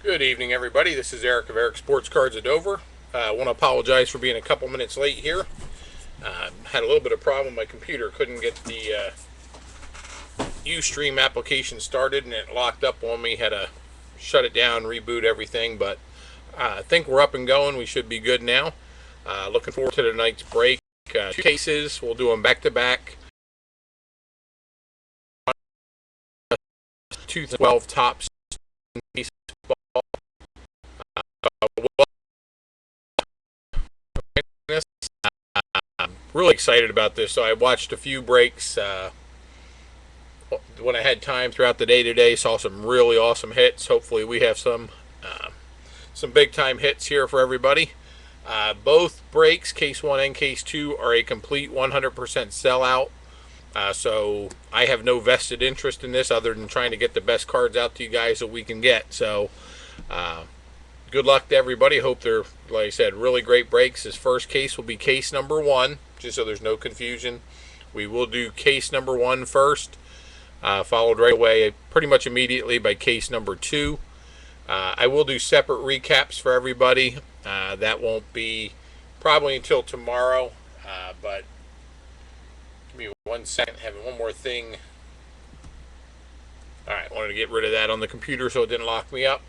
Good evening, everybody. This is Eric of Eric Sports Cards of Dover. I want to apologize for being a couple minutes late here. Had a little bit of problem with my computer. Couldn't get the Ustream application started, and it locked up on me. Had to shut it down, reboot everything, but I think we're up and going. We should be good now. Looking forward to tonight's break. Two cases. We'll do them back to back. 212 tops. I'm really excited about this. So I watched a few breaks when I had time throughout the day today. Saw some really awesome hits. Hopefully we have some big time hits here for everybody. Both breaks, case 1 and case 2, are a complete 100% sellout. So I have no vested interest in this other than trying to get the best cards out to you guys that we can get. So good luck to everybody. Hope they're, like I said, really great breaks. This first case will be case number 1, just so there's no confusion. We will do case number 1 first, followed right away pretty much immediately by case number 2. I will do separate recaps for everybody. That won't be probably until tomorrow, but give me 1 second. Having one more thing. Alright, wanted to get rid of that on the computer so it didn't lock me up.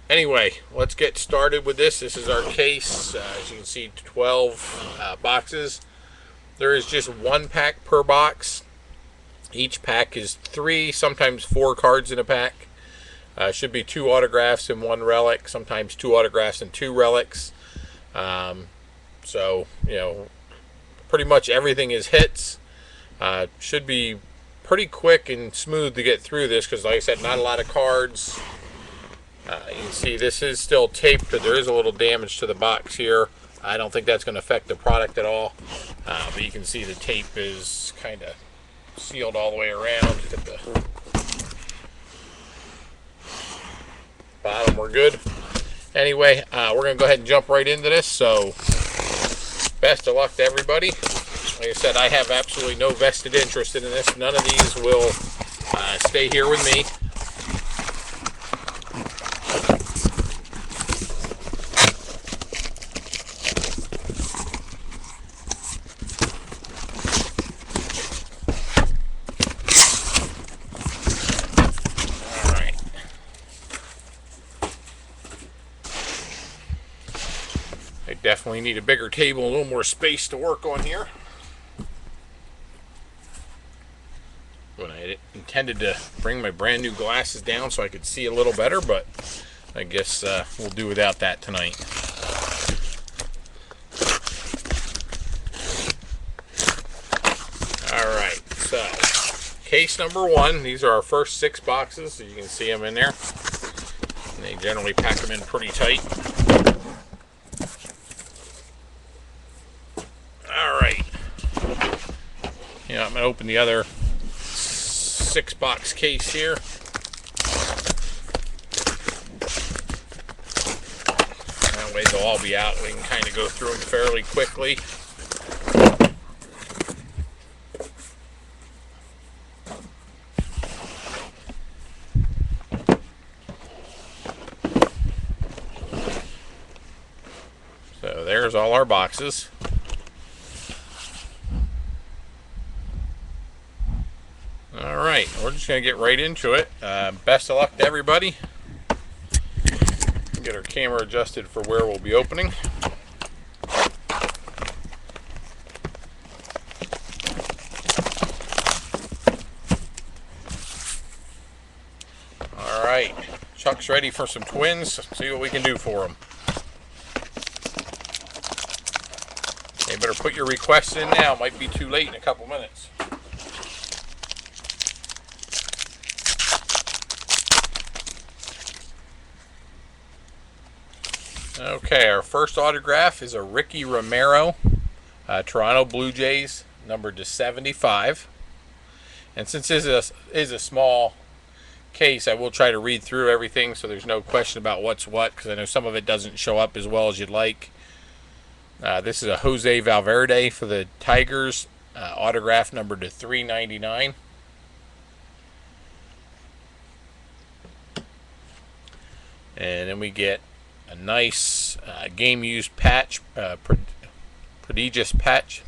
Anyway, let's get started with this. This is our case. As you can see, 12 boxes. There is just 1 pack per box. Each pack is 3, sometimes 4 cards in a pack. Should be 2 autographs and 1 relic, sometimes 2 autographs and 2 relics. So, you know, pretty much everything is hits. Should be pretty quick and smooth to get through this because, like I said, not a lot of cards. You can see this is still taped, but there is a little damage to the box here. I don't think that's going to affect the product at all. But you can see the tape is kind of sealed all the way around. At the bottom, we're good. Anyway, we're going to go ahead and jump right into this. So, best of luck to everybody. Like I said, I have absolutely no vested interest in this. None of these will stay here with me. Definitely need a bigger table, a little more space to work on here. When I intended to bring my brand new glasses down so I could see a little better, but I guess we'll do without that tonight. Alright, so case number 1. These are our first 6 boxes, so you can see them in there. And they generally pack them in pretty tight. I'm going to open the other 6-box case here. That way they'll all be out. We can kind of go through them fairly quickly. So there's all our boxes. Alright, we're just going to get right into it. Best of luck to everybody. Get our camera adjusted for where we'll be opening. Alright, Chuck's ready for some twins. Let's see what we can do for them. You better put your requests in now. Might be too late in a couple minutes. Okay, our first autograph is a Ricky Romero, Toronto Blue Jays, numbered to 75. And since this is a small case, I will try to read through everything so there's no question about what's what, because I know some of it doesn't show up as well as you'd like. This is a Jose Valverde for the Tigers, autograph numbered to 399. And then we get a nice game used patch, prodigious patch,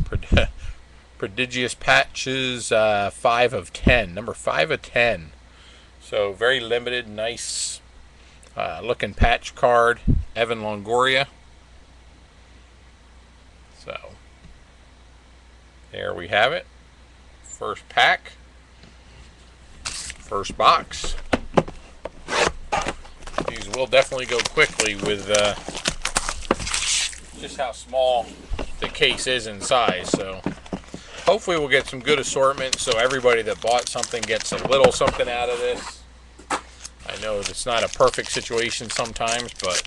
prodigious patches, 5 of 10, number 5 of 10. So very limited, nice looking patch card, Evan Longoria. So there we have it. First pack, first box. These will definitely go quickly with just how small the case is in size. So hopefully we'll get some good assortment so everybody that bought something gets a little something out of this. I know it's not a perfect situation sometimes, but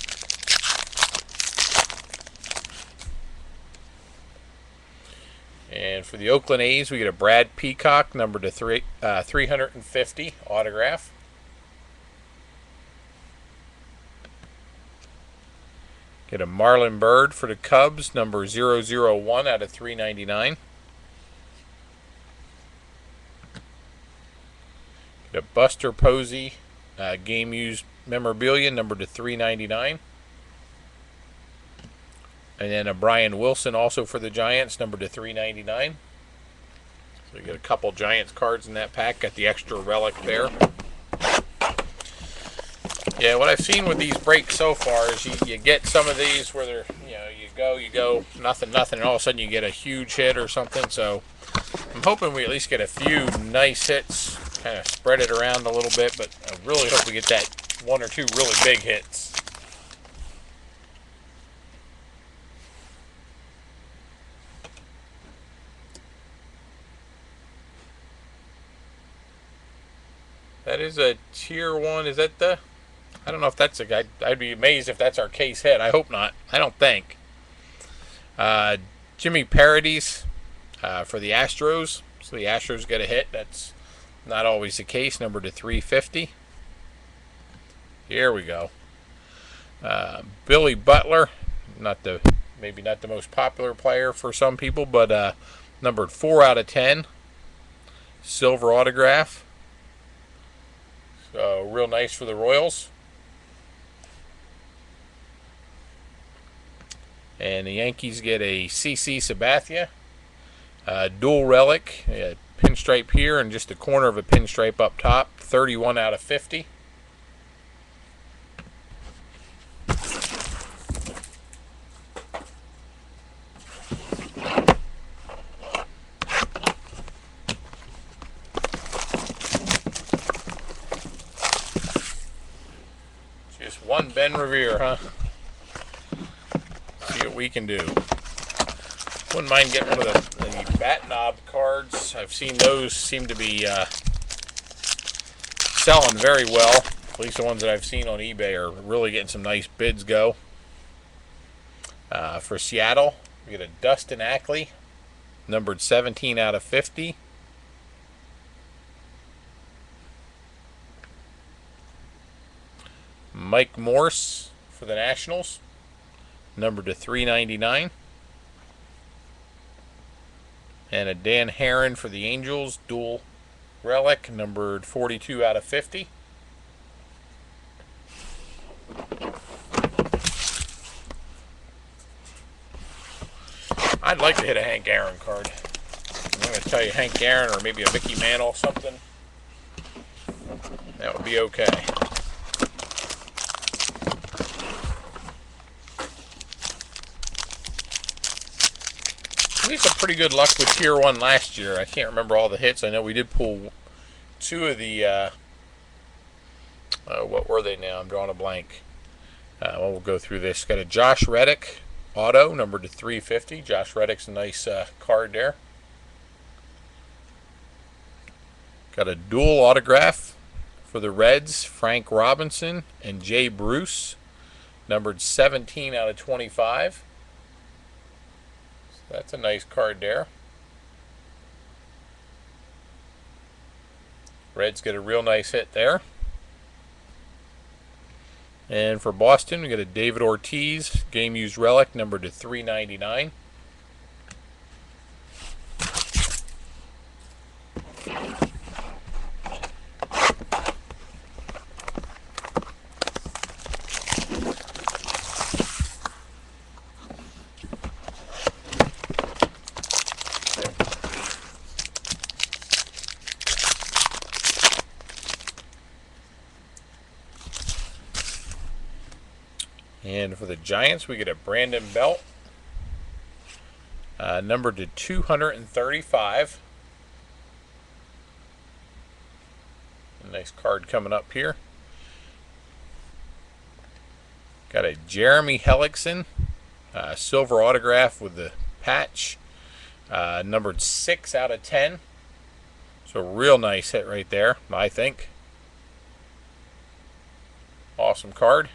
and for the Oakland A's, we get a Brad Peacock, number to 350 autograph. Get a Marlon Byrd for the Cubs, number 001 out of 399. Get a Buster Posey game used memorabilia, number to 399. And then a Brian Wilson also for the Giants, number to 399. So you get a couple Giants cards in that pack. Got the extra relic there. Yeah, what I've seen with these breaks so far is you get some of these where they're, you go, nothing, and all of a sudden you get a huge hit or something. So I'm hoping we at least get a few nice hits, kind of spread it around a little bit, but I really hope we get that 1 or 2 really big hits. That is a tier 1. Is that the... I don't know if that's a guy. I'd be amazed if that's our case hit. I hope not. I don't think. Jimmy Paredes for the Astros. So the Astros get a hit. That's not always the case. Number to 350. Here we go. Billy Butler. Maybe not the most popular player for some people, but numbered 4 out of 10. Silver autograph. So real nice for the Royals. And the Yankees get a CC Sabathia, dual relic, a pinstripe here, and just a corner of a pinstripe up top. 31 out of 50. Just one Ben Revere, huh? See what we can do. Wouldn't mind getting one of the bat knob cards. I've seen those seem to be selling very well. At least the ones that I've seen on eBay are really getting some nice bids go. For Seattle, we get a Dustin Ackley, numbered 17 out of 50. Mike Morse for the Nationals, numbered to 399. And a Dan Heron for the Angels, dual relic, numbered 42 out of 50. I'd like to hit a Hank Aaron card. I'm going to tell you Hank Aaron or maybe a Mickey Mantle, something. That would be okay. We had some pretty good luck with Tier 1 last year. I can't remember all the hits. I know we did pull 2 of the, what were they now? I'm drawing a blank. Well, we'll go through this. Got a Josh Reddick auto, numbered to 350. Josh Reddick's a nice card there. Got a dual autograph for the Reds, Frank Robinson and Jay Bruce, numbered 17 out of 25. So that's a nice card there. Reds get a real nice hit there. And for Boston, we got a David Ortiz, game used relic, numbered to 399. And for the Giants, we get a Brandon Belt, numbered to 235. A nice card coming up here. Got a Jeremy Hellickson, silver autograph with the patch, numbered 6 out of 10. So real nice hit right there, I think. Awesome card.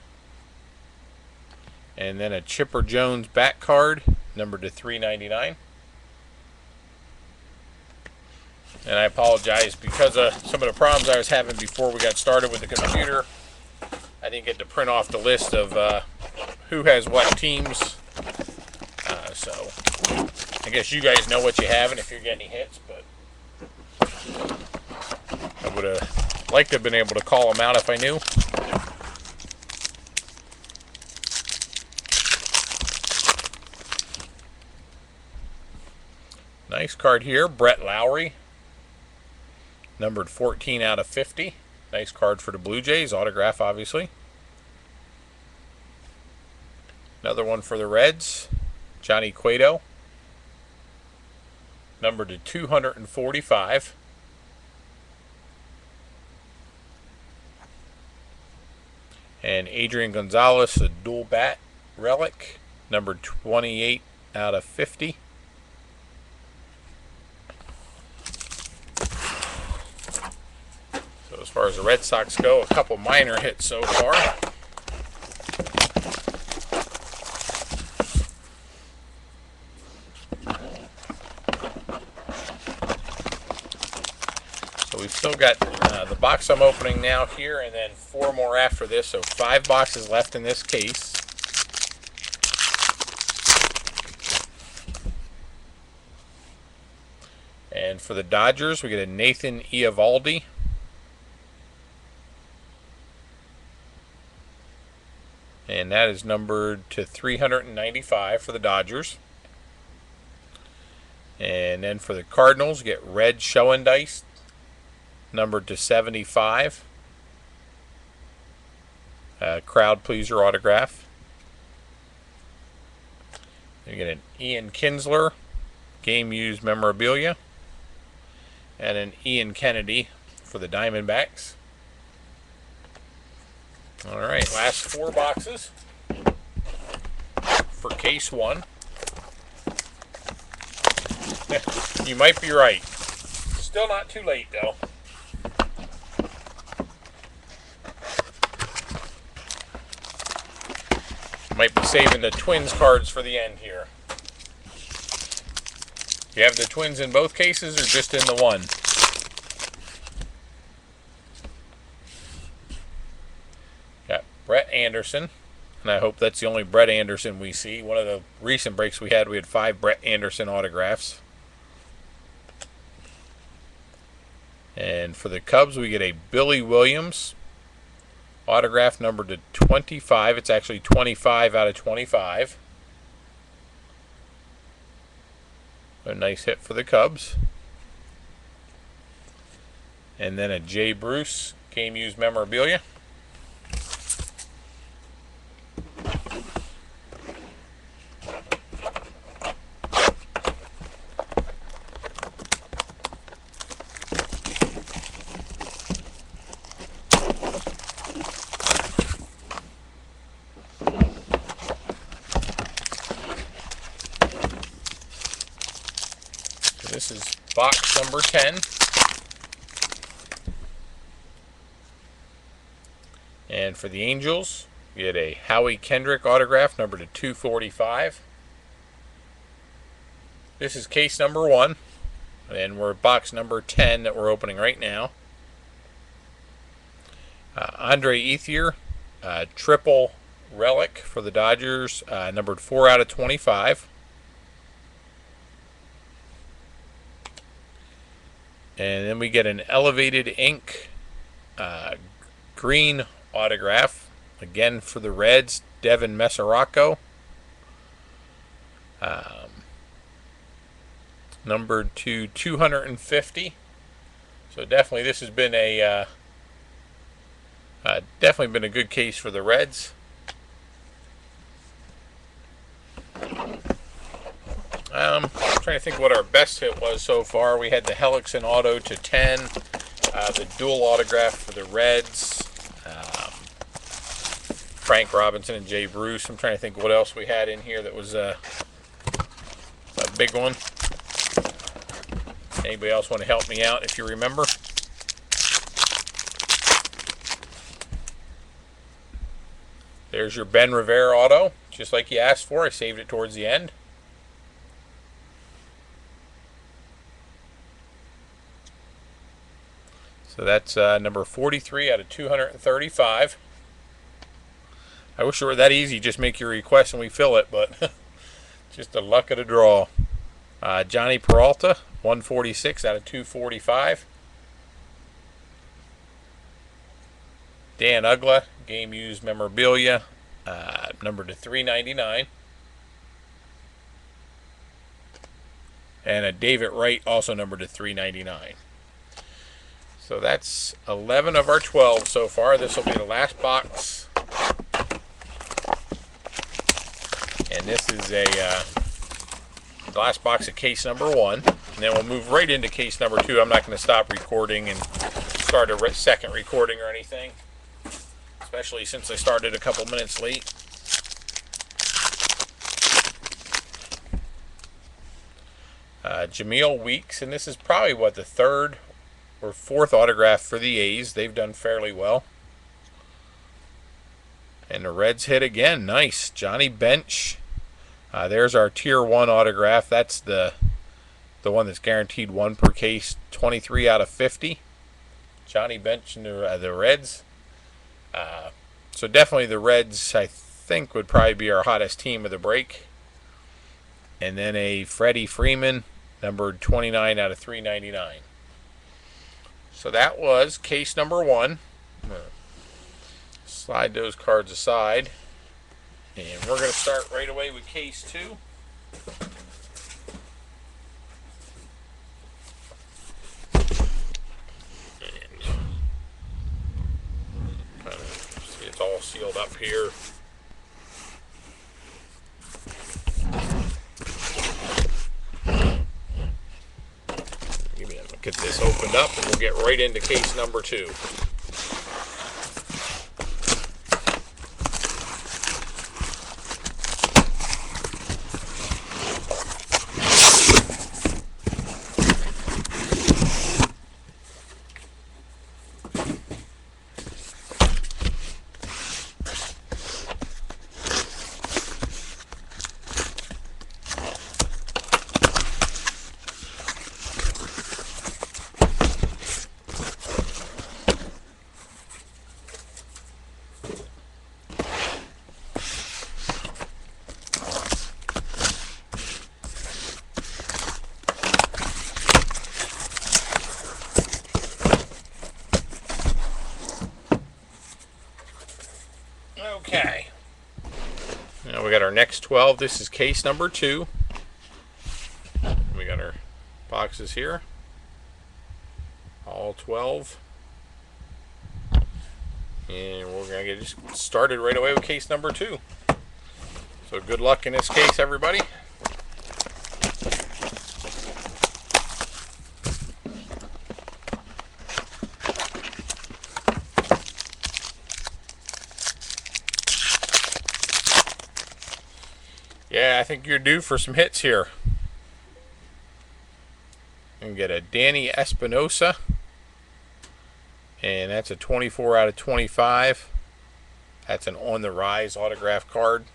And then a Chipper Jones back card, numbered to 399. And I apologize because of some of the problems I was having before we got started with the computer. I didn't get to print off the list of who has what teams. So I guess you guys know what you have and if you're getting any hits, but I would have liked to have been able to call them out if I knew. Nice card here, Brett Lowry, numbered 14 out of 50. Nice card for the Blue Jays, autograph obviously. Another one for the Reds, Johnny Cueto, numbered to 245. And Adrian Gonzalez, a dual bat relic, numbered 28 out of 50. So as far as the Red Sox go, a couple minor hits so far. So we've still got the box I'm opening now here, and then 4 more after this, so 5 boxes left in this case. And for the Dodgers, we get a Nathan Eovaldi. And that is numbered to 395 for the Dodgers. And then for the Cardinals, you get Red Schoendienst, numbered to 75. Crowd pleaser autograph. You get an Ian Kinsler, game used memorabilia. And an Ian Kennedy for the Diamondbacks. Alright, last 4 boxes for case 1. You might be right. Still not too late though. Might be saving the Twins cards for the end here. You have the Twins in both cases or just in the one? Got Brett Anderson, and I hope that's the only Brett Anderson we see. One of the recent breaks we had 5 Brett Anderson autographs. And for the Cubs, we get a Billy Williams autograph numbered to 25. It's actually 25 out of 25. A nice hit for the Cubs. And then a Jay Bruce game used memorabilia. This is box number 10. And for the Angels, we get a Howie Kendrick autograph, number to 245. This is case number 1. And we're at box number 10 that we're opening right now. Andre Ethier, triple relic for the Dodgers, numbered 4 out of 25. And then we get an Elevated Ink green autograph, again for the Reds, Devin Mesoraco. Numbered to 250. So definitely this has been a good case for the Reds. trying to think what our best hit was so far. We had the Hellickson Auto to 10, the dual autograph for the Reds, Frank Robinson and Jay Bruce. I'm trying to think what else we had in here that was a big one. Anybody else want to help me out if you remember? There's your Ben Rivera auto, just like you asked for. I saved it towards the end. So that's number 43 out of 235. I wish it were that easy. Just make your request and we fill it, but just the luck of the draw. Johnny Peralta, 146 out of 245. Dan Ugla, game used memorabilia, number to 399. And a David Wright, also numbered to 399. So that's 11 of our 12 so far. This will be the last box. And this is the last box of case number 1. And then we'll move right into case number 2. I'm not going to stop recording and start a second recording or anything, especially since I started a couple minutes late. Jameel Weeks, and this is probably what, the 3rd or 4th autograph for the A's. They've done fairly well. And the Reds hit again. Nice. Johnny Bench. There's our tier 1 autograph. That's the one that's guaranteed 1 per case. 23 out of 50. Johnny Bench and the Reds. So definitely the Reds, I think, would probably be our hottest team of the break. And then a Freddie Freeman, numbered 29 out of 399. So that was case number 1. Slide those cards aside. And we're going to start right away with case 2. And see, it's all sealed up here. Get this opened up and we'll get right into case number 2. Okay. Now we got our next 12. This is case number 2. We got our boxes here. All 12. And we're going to get just started right away with case number 2. So good luck in this case, everybody. Yeah, I think you're due for some hits here. And get a Danny Espinosa. And that's a 24 out of 25. That's an On the Rise autograph card.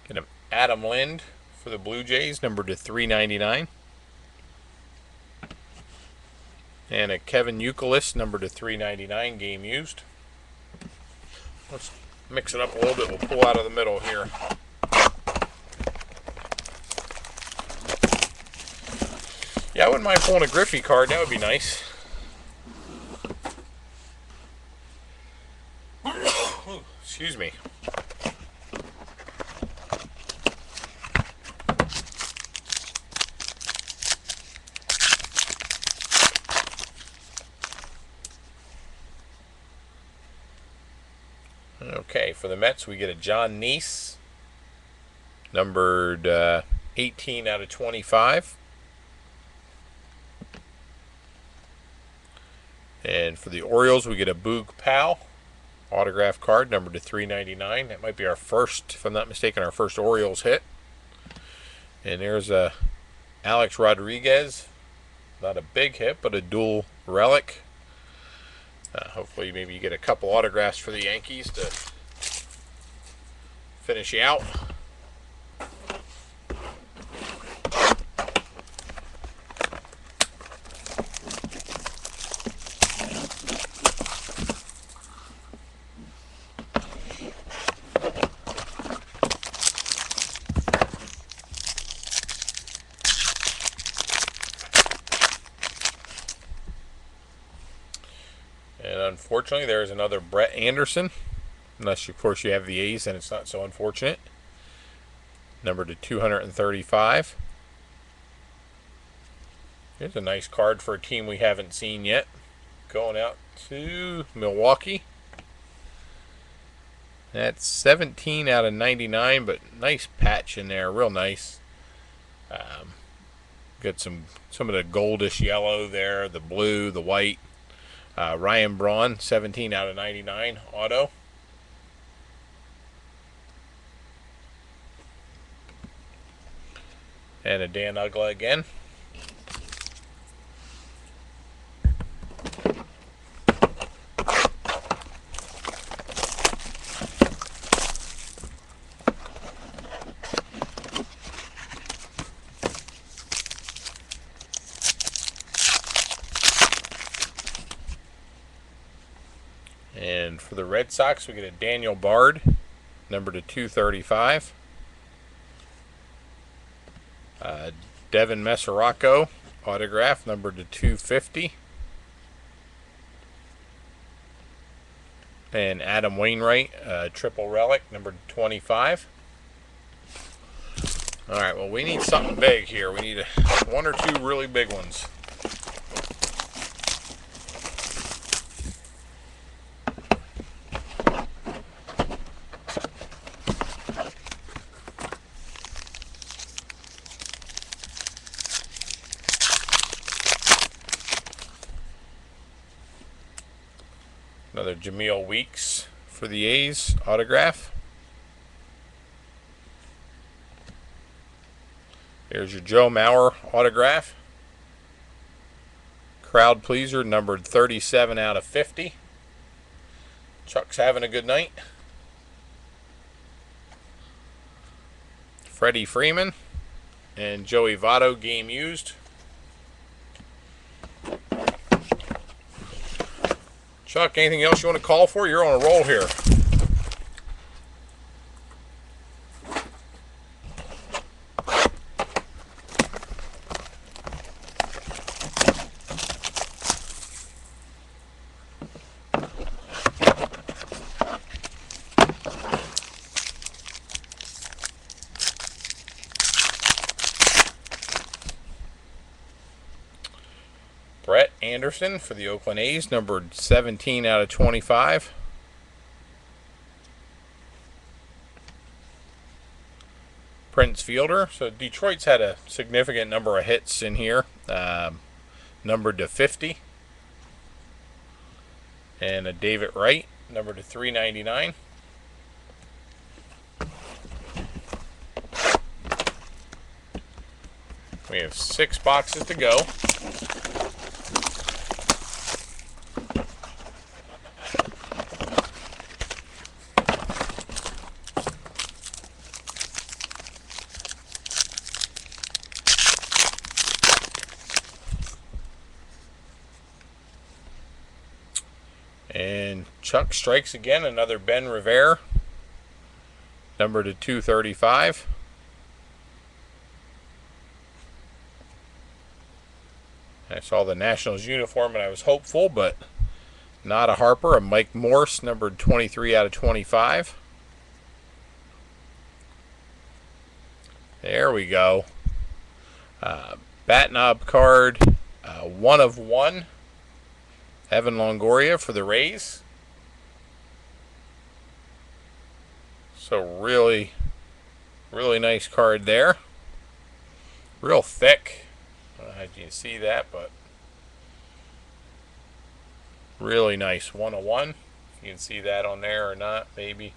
Get an Adam Lind for the Blue Jays, numbered to 399. And a Kevin Youkilis, numbered to 399, game used. Let's mix it up a little bit. We'll pull out of the middle here. Yeah, I wouldn't mind pulling a Griffey card. That would be nice. Excuse me. Okay, for the Mets, we get a John Neese, numbered 18 out of 25. And for the Orioles, we get a Boog Powell autograph card, numbered to 399. That might be our first, if I'm not mistaken, our first Orioles hit. And there's a Alex Rodriguez. Not a big hit, but a dual relic. Hopefully maybe you get a couple autographs for the Yankees to finish you out. And unfortunately, there's another Brett Anderson. Unless, of course, you have the A's, and it's not so unfortunate. Numbered to 235. Here's a nice card for a team we haven't seen yet. Going out to Milwaukee. That's 17 out of 99, but nice patch in there. Real nice. Got some of the goldish yellow there, the blue, the white. Ryan Braun, 17 out of 99 auto. And a Dan Uggla again. And for the Red Sox, we get a Daniel Bard, number to 235. Devin Mesoraco, autograph, numbered to 250. And Adam Wainwright, triple relic, numbered 25. All right, well, we need something big here. We need one or two really big ones. Another Jameel Weeks for the A's autograph. Here's your Joe Mauer autograph. Crowd pleaser, numbered 37 out of 50. Chuck's having a good night. Freddie Freeman and Joey Votto, game used. Chuck, anything else you want to call for? You're on a roll here. Brett Anderson for the Oakland A's, numbered 17 out of 25. Prince Fielder. So Detroit's had a significant number of hits in here, numbered to 50. And a David Wright, numbered to 399. We have 6 boxes to go. And Chuck strikes again, another Ben Rivera, number to 235. I saw the Nationals uniform and I was hopeful, but not a Harper. A Mike Morse, numbered 23 out of 25. There we go. Bat knob card, 1 of 1. Evan Longoria for the Rays. So really Really nice card there. Real thick. I don't know if you can see that, but really nice. 101. You can see that on there or not, maybe.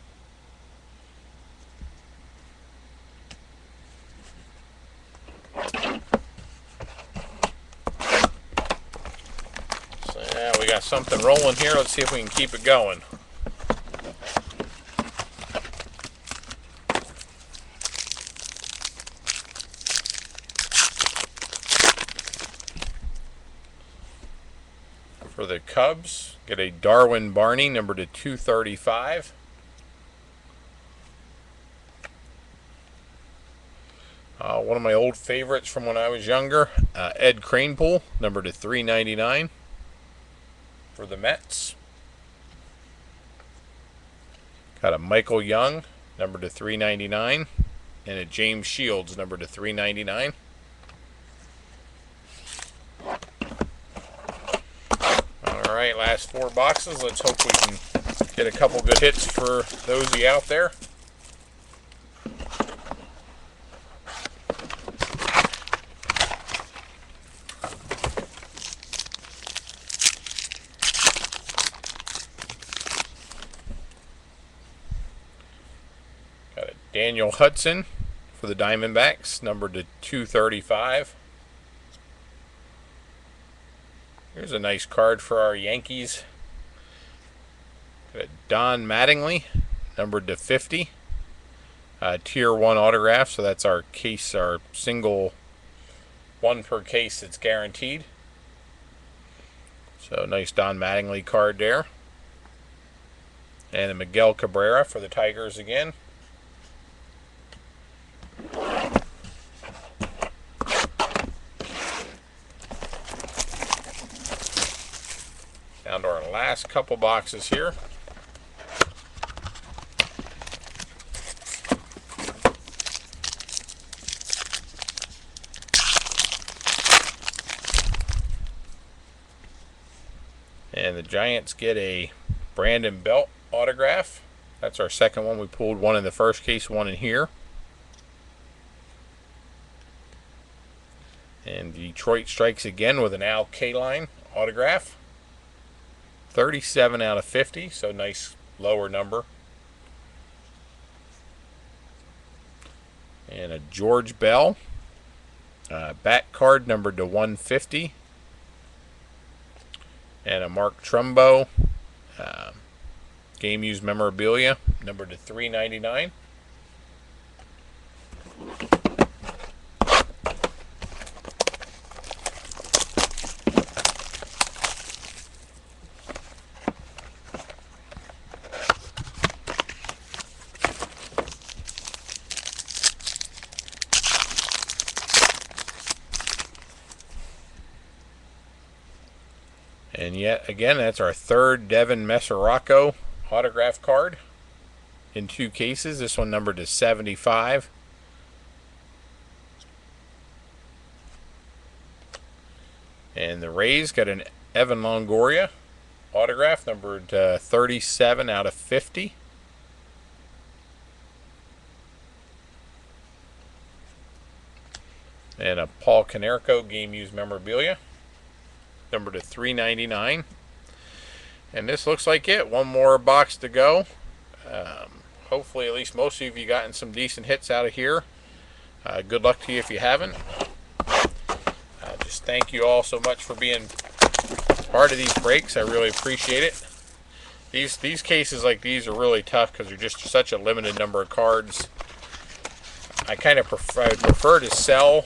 So yeah, we got something rolling here. Let's see if we can keep it going. For the Cubs, get a Darwin Barney, number to 235. One of my old favorites from when I was younger, Ed Kranepool, number to 399 for the Mets. Got a Michael Young, number to 399, and a James Shields, number to 399. All right, last 4 boxes. Let's hope we can get a couple good hits for those of you out there. Got a Daniel Hudson for the Diamondbacks, numbered to 235. Here's a nice card for our Yankees. Got a Don Mattingly, numbered to 50. Tier 1 autograph, so that's our case, our single one per case that's guaranteed. So nice Don Mattingly card there. And a Miguel Cabrera for the Tigers again. Down to our last couple boxes here. And the Giants get a Brandon Belt autograph. That's our second one. We pulled one in the first case, one in here. And Detroit strikes again with an Al Kaline autograph. 37 out of 50, so nice lower number. And a George Bell bat card numbered to 150. And a Mark Trumbo game used memorabilia numbered to 399. And yet again, that's our third Devin Mesoraco autograph card in 2 cases. This one numbered to 75. And the Rays got an Evan Longoria autograph numbered 37 out of 50. And a Paul Konerko game used memorabilia numbered to 399. And this looks like it. One more box to go. Hopefully at least most of you gotten some decent hits out of here. Good luck to you if you haven't. Just thank you all so much for being part of these breaks. I really appreciate it. These cases like these are really tough because they're just such a limited number of cards. I kind of prefer to sell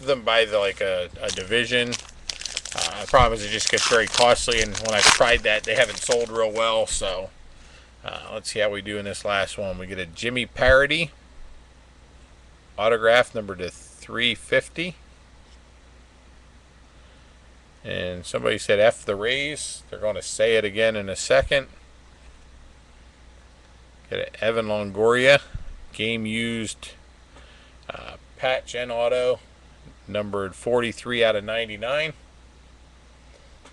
them by a division. The problem is it just gets very costly, and when I've tried that, they haven't sold real well. So let's see how we do in this last one. We get a Jimmy Parody autograph numbered to 350. And somebody said F the Rays. They're going to say it again in a second. Get an Evan Longoria game used patch and auto numbered 43 out of 99.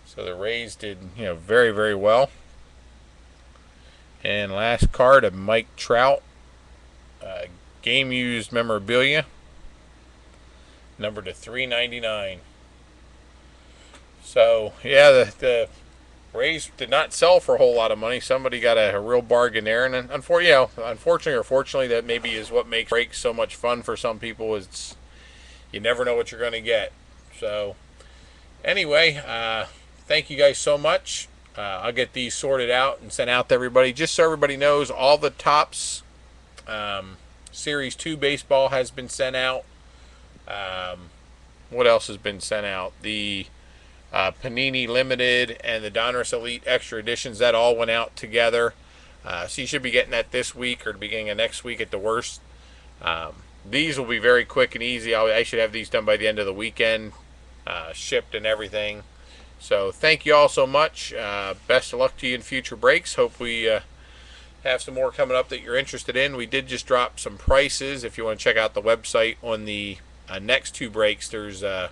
So the Rays did, very, very well. And last card, a Mike Trout game used memorabilia, numbered to $3.99. So yeah, the Rays did not sell for a whole lot of money. Somebody got a real bargain there, and unfortunately or fortunately, that maybe is what makes breaks so much fun for some people. Is you never know what you're going to get. So anyway, thank you guys so much. I'll get these sorted out and sent out to everybody, just so everybody knows all the Topps Series 2 baseball has been sent out. What else has been sent out? The Panini Limited and the Donruss Elite Extra Editions, that all went out together. So you should be getting that this week or the beginning of next week at the worst. These will be very quick and easy. I should have these done by the end of the weekend, shipped and everything. So thank you all so much. Best of luck to you in future breaks. Hope we have some more coming up that you're interested in. We did just drop some prices. If you want to check out the website on the next 2 breaks, there's the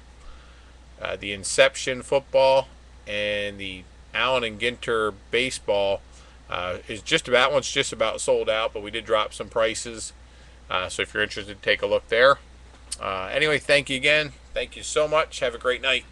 Inception football and the Allen and Ginter baseball. One's just about sold out, but we did drop some prices. So if you're interested, take a look there. Anyway, thank you again. Thank you so much. Have a great night.